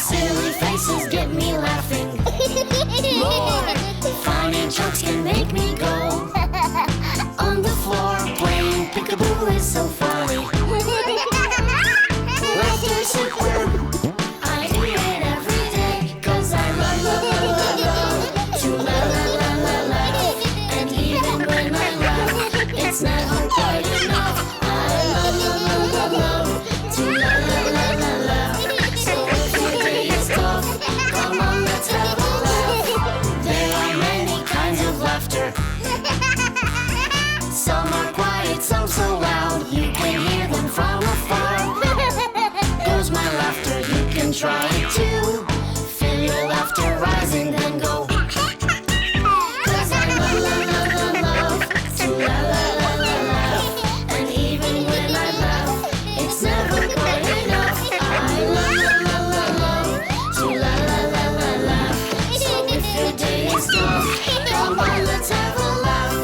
Silly faces get me laughing. More funny jokes can make me go. On the floor playing peekaboo is so funny. Laughter superb. I do it every day. 'Cause I love, love, love, love, love to la la la la laugh. And even when I laugh, it's never quite enough. I love, love, love, love, love to la la la la laugh. So if your day is tough, come on, let's have a laugh. There are many kinds of laughter. Some are quiet, some so loud, you can hear them from afar. Goes my laughter, you can try it too. Feel your laughter rising, then go. 'Cause I love, love, love, love, love to la la la la laugh. And even when I laugh, it's never quite enough. I love, love, love, love, love to la la la la laugh. So if your day is tough, come on, let's have a laugh.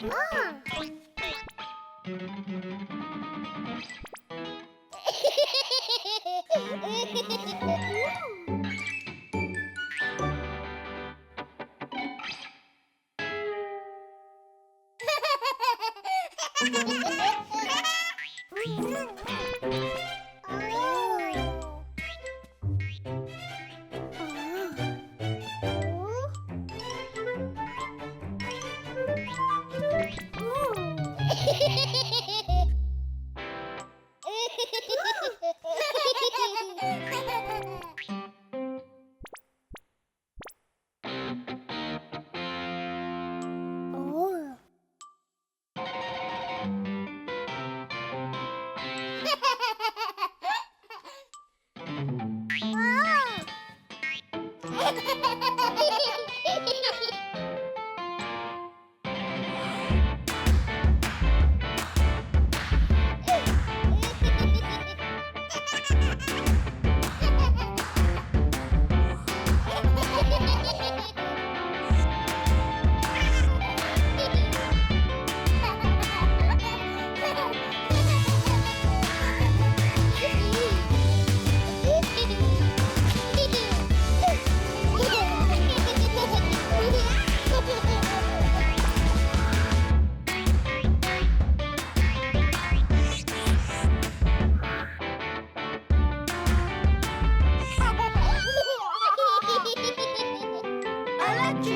Electric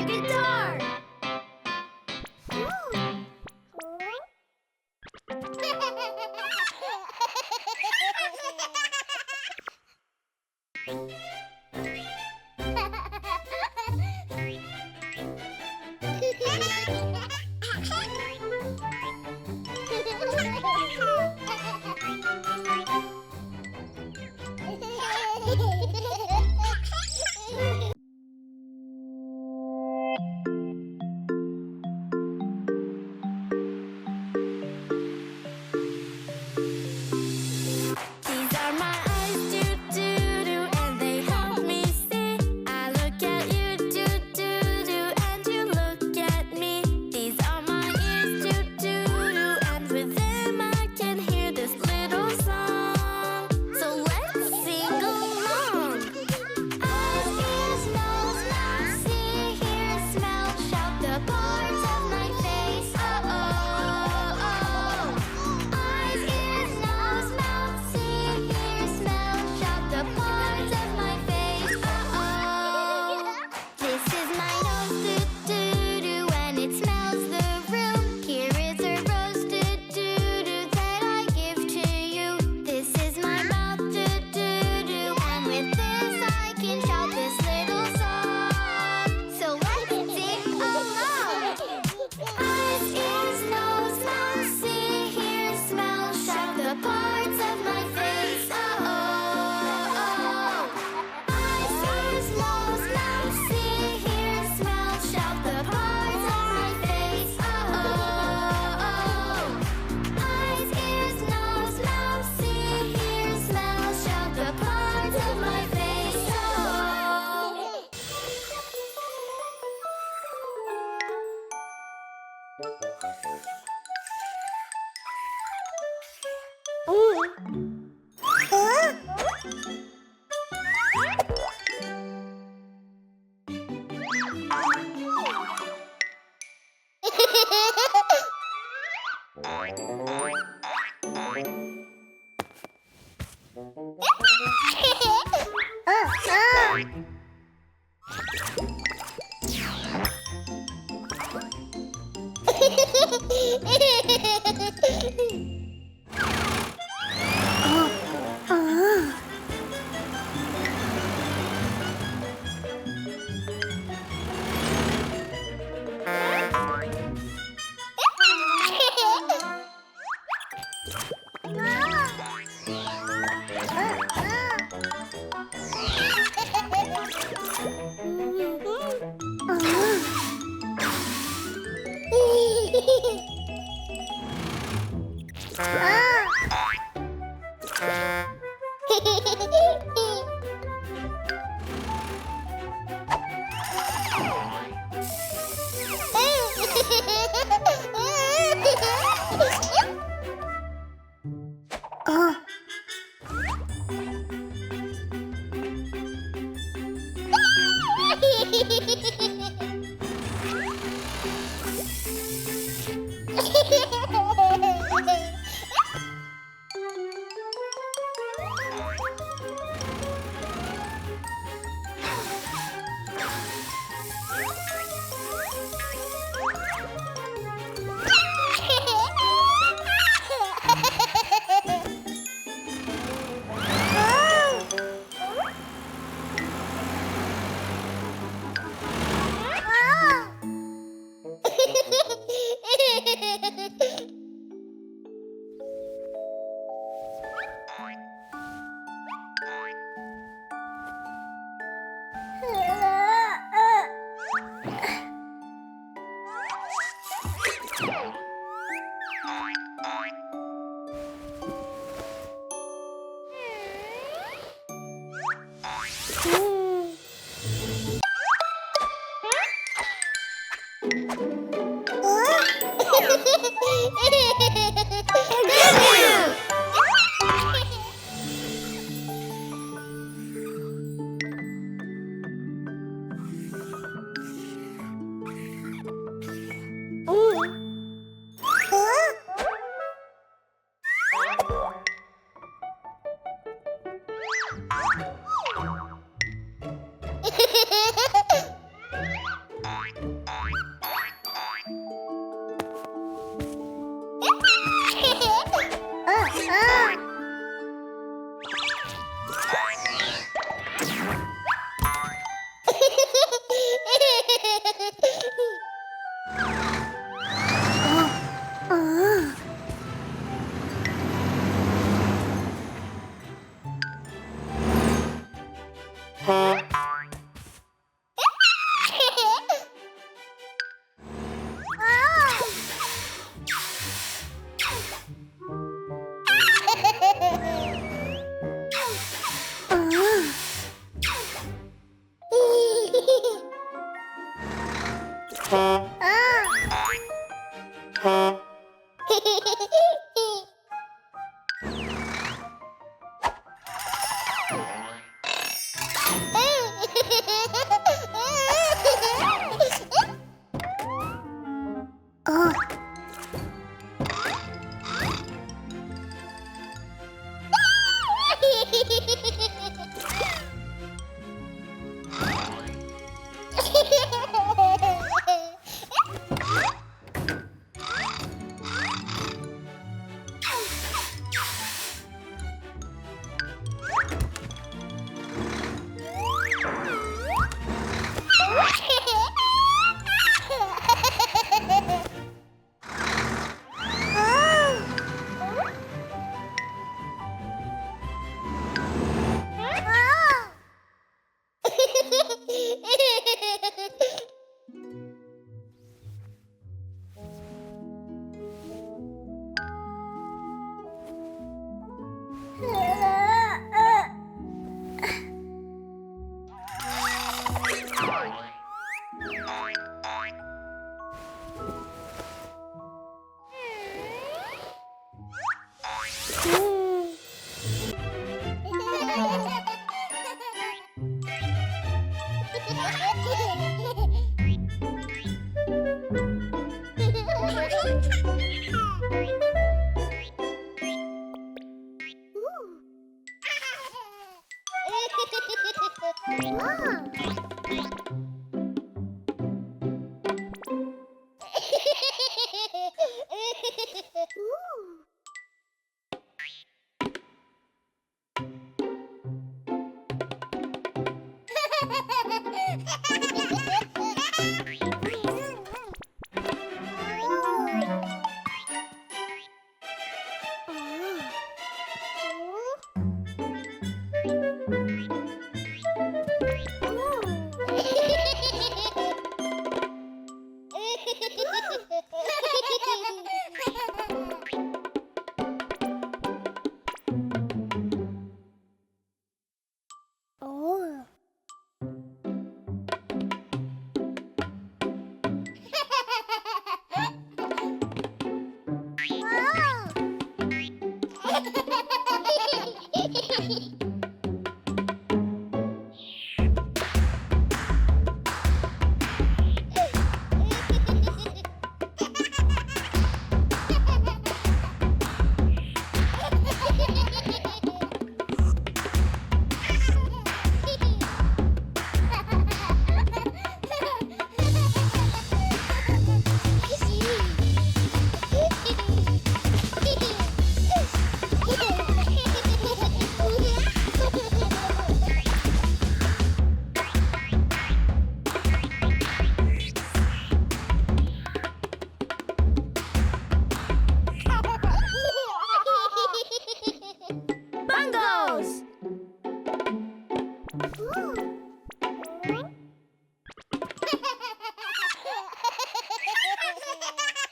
guitar!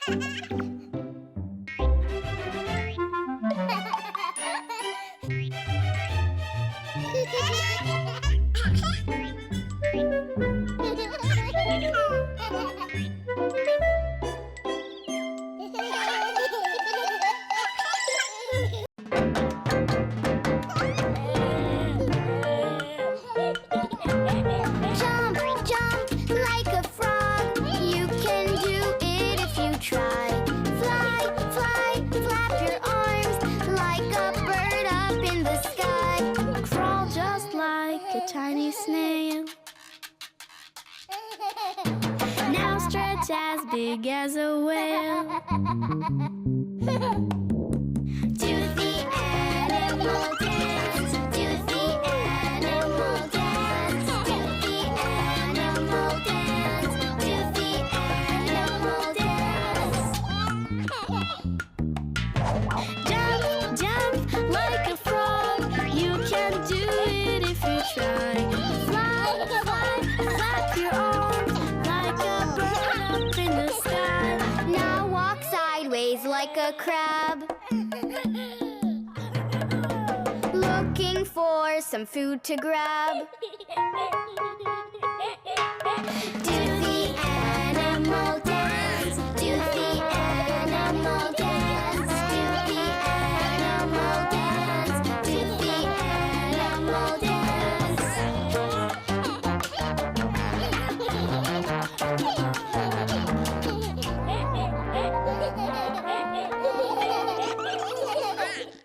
Jump, jump like a frog. You can do it if you try. Fly, fly, flap your arms like a bird up in the sky. Crawl just like a tiny snail. Now stretch as big as a whale. Do the animal dance. Do the animal dance. Do the animal dance. Do the animal dance. Jump, jump like a frog. You can do it if you try. Fly, fly, flap your arms like a bird up in the sky. Now walk sideways like a crab. Looking for some food to grab.